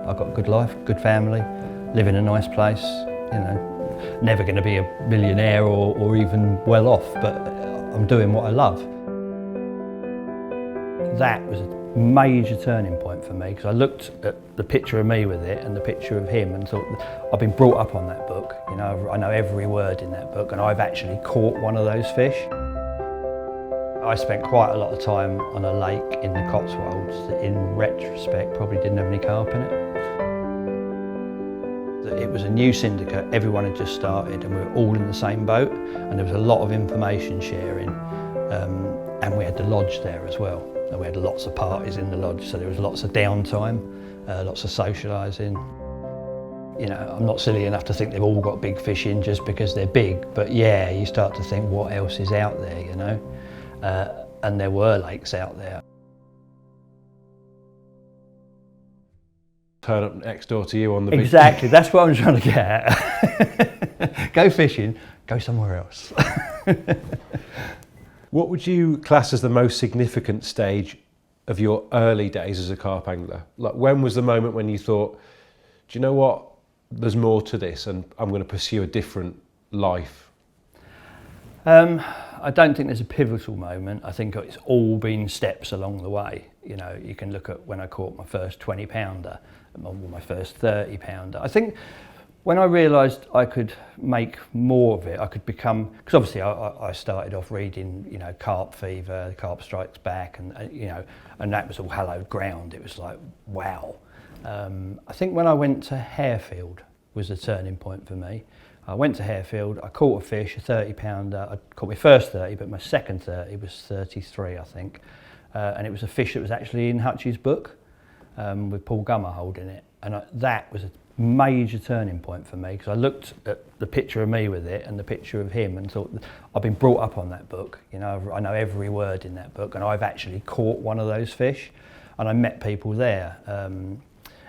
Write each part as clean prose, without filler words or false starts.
I've got a good life, good family, live in a nice place, you know, never going to be a millionaire or even well off, but I'm doing what I love. That was a major turning point for me because I looked at the picture of me with it and the picture of him and thought, I've been brought up on that book, you know, I know every word in that book and I've actually caught one of those fish. I spent quite a lot of time on a lake in the Cotswolds that in retrospect probably didn't have any carp in it. It was a new syndicate, everyone had just started and we were all in the same boat and there was a lot of information sharing and we had the lodge there as well. And we had lots of parties in the lodge, so there was lots of downtime, lots of socialising. You know, I'm not silly enough to think they've all got big fish in just because they're big, but yeah, you start to think what else is out there, you know? And there were lakes out there. Turn up next door to you on the beach. Exactly, that's what I'm trying to get at. Go fishing, go somewhere else. What would you class as the most significant stage of your early days as a carp angler? Like, when was the moment when you thought, do you know what, there's more to this and I'm going to pursue a different life? I don't think there's a pivotal moment. I think it's all been steps along the way. You know, you can look at when I caught my first 20 pounder, or my first 30 pounder. I think when I realised I could make more of it, I could become, because obviously I started off reading, you know, Carp Fever, Carp Strikes Back, and you know, and that was all hallowed ground. It was like, wow. I think when I went to Harefield was a turning point for me. I went to Harefield, I caught a fish, a 30 pounder. I caught my first 30, but my second 30 was 33, I think. And it was a fish that was actually in Hutch's book, with Paul Gummer holding it. And that was a major turning point for me because I looked at the picture of me with it and the picture of him and thought, I've been brought up on that book, you know, I know every word in that book and I've actually caught one of those fish. And I met people there,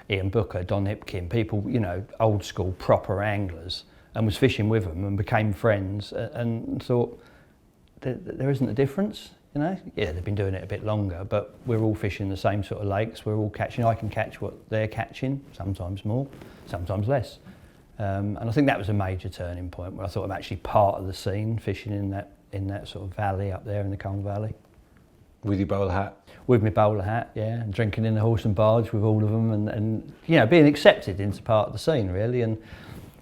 Ian Booker, Don Hipkin, people, you know, old school proper anglers, and was fishing with them and became friends and thought, there isn't a difference, you know? Yeah, they've been doing it a bit longer, but we're all fishing the same sort of lakes, we're all catching, I can catch what they're catching, sometimes more, sometimes less. And I think that was a major turning point where I thought I'm actually part of the scene, fishing in that sort of valley up there in the Colne Valley. With your bowler hat? With my bowler hat, yeah, and drinking in the horse and barge with all of them and you know, being accepted into part of the scene really, and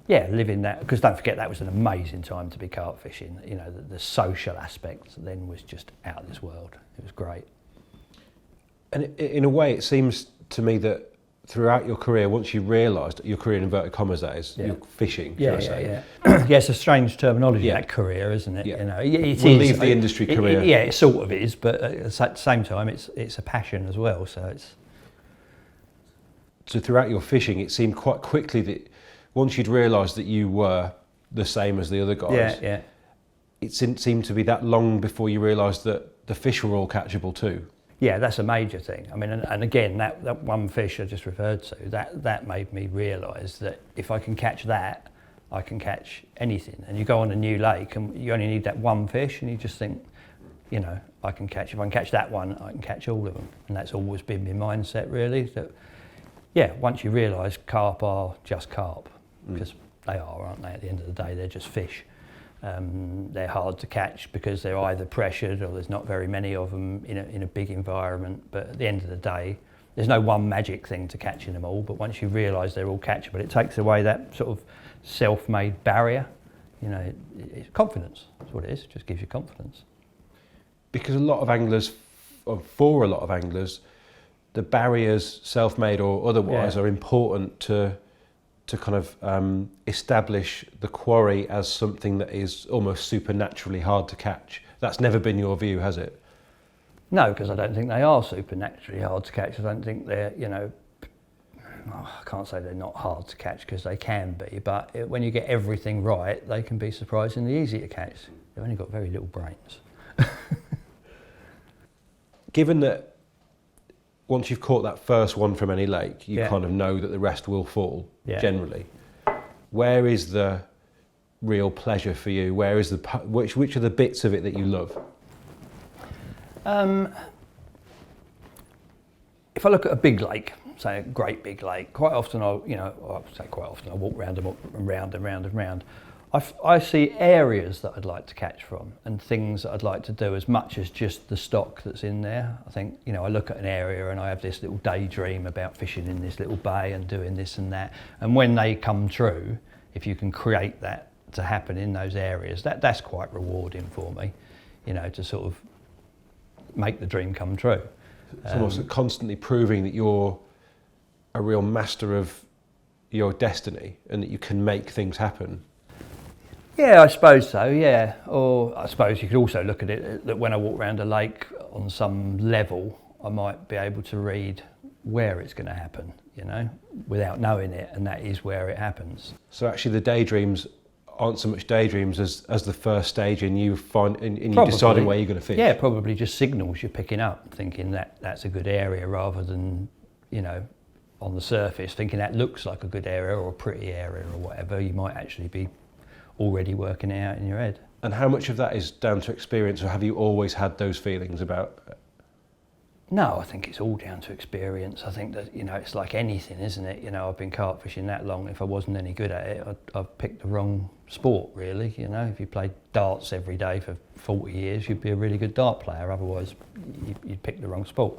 yeah, living that, because don't forget that was an amazing time to be carp fishing. You know, the social aspect then was just out of this world. It was great. And in a way, it seems to me that throughout your career, once you realised, your career in inverted commas that is, you're fishing, should I say? Yeah. Yeah, it's a strange terminology, that career, isn't it? Yeah. You know, it we'll is, leave the industry career. Yeah, it sort of is, but at the same time, it's a passion as well. So throughout your fishing, it seemed quite quickly that once you'd realised that you were the same as the other guys, it didn't seem to be that long before you realised that the fish were all catchable too. Yeah, that's a major thing. I mean, and again, that one fish I just referred to, that made me realise that if I can catch that, I can catch anything. And you go on a new lake and you only need that one fish and you just think, you know, if I can catch that one, I can catch all of them. And that's always been my mindset really, that yeah, once you realise carp are just carp, because they are, aren't they? At the end of the day, they're just fish. They're hard to catch because they're either pressured or there's not very many of them in a big environment. But at the end of the day, there's no one magic thing to catching them all. But once you realise they're all catchable, it takes away that sort of self-made barrier. You know, it's confidence. That's what it is. It just gives you confidence. Because a lot of anglers, or for a lot of anglers, the barriers, self-made or otherwise, are important to kind of establish the quarry as something that is almost supernaturally hard to catch. That's never been your view, has it? No, because I don't think they are supernaturally hard to catch. I don't think they're, you know, I can't say they're not hard to catch because they can be, but when you get everything right, they can be surprisingly easy to catch. They've only got very little brains. Given that once you've caught that first one from any lake, you kind of know that the rest will fall, generally. Where is the real pleasure for you? Where is which are the bits of it if I look at a big lake, say a great big lake, quite often I walk round and round and round and round. I see areas that I'd like to catch from and things that I'd like to do as much as just the stock that's in there. I think, I look at an area and I have this little daydream about fishing in this little bay and doing this and that. And when they come true, if you can create that to happen in those areas, that's quite rewarding for me, to sort of make the dream come true. It's almost constantly proving that you're a real master of your destiny and that you can make things happen. Yeah, I suppose so, yeah. Or I suppose you could also look at it that when I walk around a lake on some level, I might be able to read where it's going to happen, without knowing it, and that is where it happens. So actually the daydreams aren't so much daydreams as the first stage in you deciding where you're going to fish. Yeah, probably just signals you're picking up, thinking that's a good area rather than, on the surface, thinking that looks like a good area or a pretty area or whatever. You might actually be already working it out in your head. And how much of that is down to experience, or have you always had those feelings about it? No, I think it's all down to experience. I think that, it's like anything, isn't it? I've been carp fishing that long. If I wasn't any good at it, I've picked the wrong sport, really. If you played darts every day for 40 years, you'd be a really good dart player. Otherwise, you'd pick the wrong sport.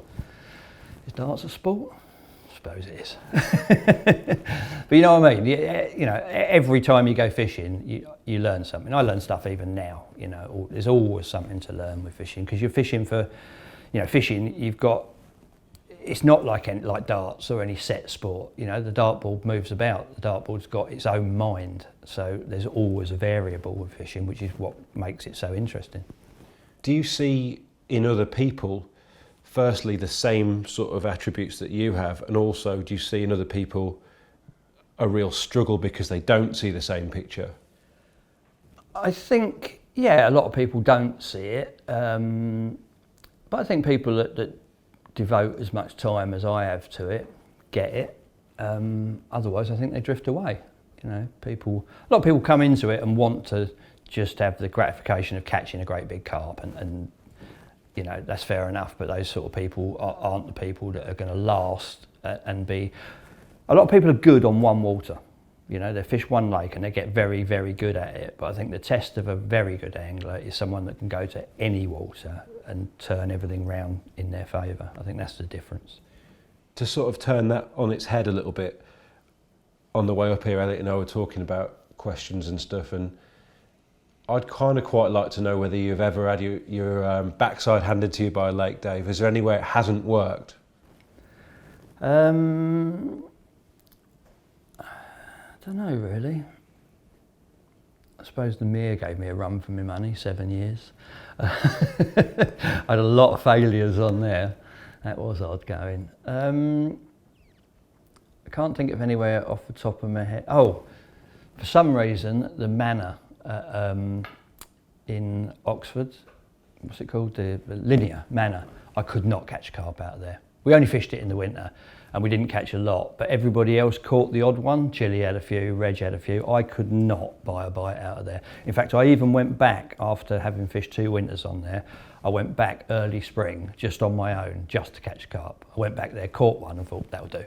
Is darts a sport? I suppose it is. But you know what I mean? Every time you go fishing, you learn something. I learn stuff even now. There's always something to learn with fishing, because you're fishing for, fishing, it's not like darts or any set sport. The dartboard moves about. The dartboard's got its own mind. So there's always a variable with fishing, which is what makes it so interesting. Do you see in other people, firstly, the same sort of attributes that you have, and also do you see in other people a real struggle because they don't see the same picture? I think, a lot of people don't see it. But I think people that devote as much time as I have to it get it. Otherwise, I think they drift away. A lot of people come into it and want to just have the gratification of catching a great big carp, and that's fair enough. But those sort of people aren't the people that are going to last and be. A lot of people are good on one water. They fish one lake and they get very, very good at it. But I think the test of a very good angler is someone that can go to any water and turn everything round in their favour. I think that's the difference. To sort of turn that on its head a little bit, on the way up here, Elliot and I were talking about questions and stuff, and I'd kind of quite like to know whether you've ever had your backside handed to you by a lake, Dave. Is there anywhere it hasn't worked? I don't know, really. I suppose the Mere gave me a run for my money, 7 years. I had a lot of failures on there. That was odd going. I can't think of anywhere off the top of my head. Oh, for some reason, the Manor in Oxford, what's it called? The Linear Manor. I could not catch carp out of there. We only fished it in the winter and we didn't catch a lot, but everybody else caught the odd one. Chili had a few, Reg had a few. I could not buy a bite out of there. In fact, I even went back after having fished 2 winters on there. I went back early spring, just on my own, just to catch carp. I went back there, caught one and thought, that'll do.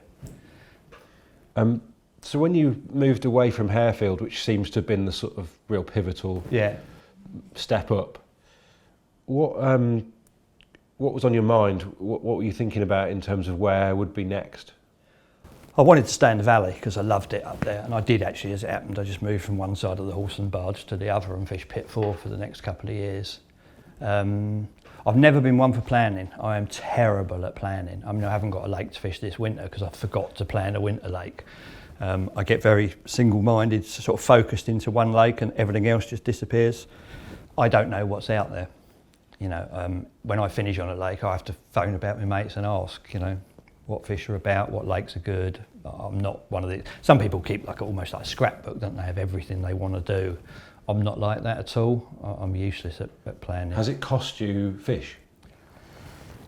So when you moved away from Harefield, which seems to have been the sort of real pivotal step up, what was on your mind? What were you thinking about in terms of where would be next? I wanted to stay in the valley because I loved it up there, and I did actually, as it happened. I just moved from one side of the horse and barge to the other and fished Pit 4 for the next couple of years. I've never been one for planning. I am terrible at planning. I mean, I haven't got a lake to fish this winter because I forgot to plan a winter lake. I get very single-minded, sort of focused into one lake and everything else just disappears. I don't know what's out there. When I finish on a lake, I have to phone about my mates and ask, what fish are about, what lakes are good. I'm not one of the. Some people keep almost like a scrapbook, don't they, of everything they want to do. I'm not like that at all. I'm useless at planning. Has it cost you fish?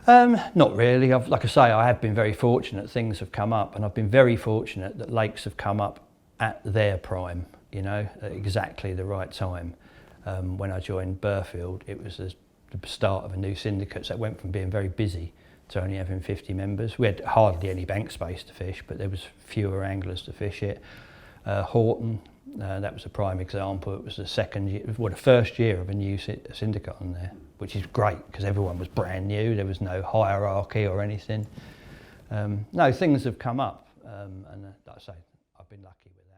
Not really. Like I say, I have been very fortunate. Things have come up, and I've been very fortunate that lakes have come up at their prime, at exactly the right time. When I joined Burfield, it was the start of a new syndicate, so it went from being very busy to only having 50 members. We had hardly any bank space to fish, but there was fewer anglers to fish it. Horton, that was a prime example. It was the first year of a new syndicate on there, which is great because everyone was brand new. There was no hierarchy or anything. No, things have come up, and like I say, I've been lucky with that.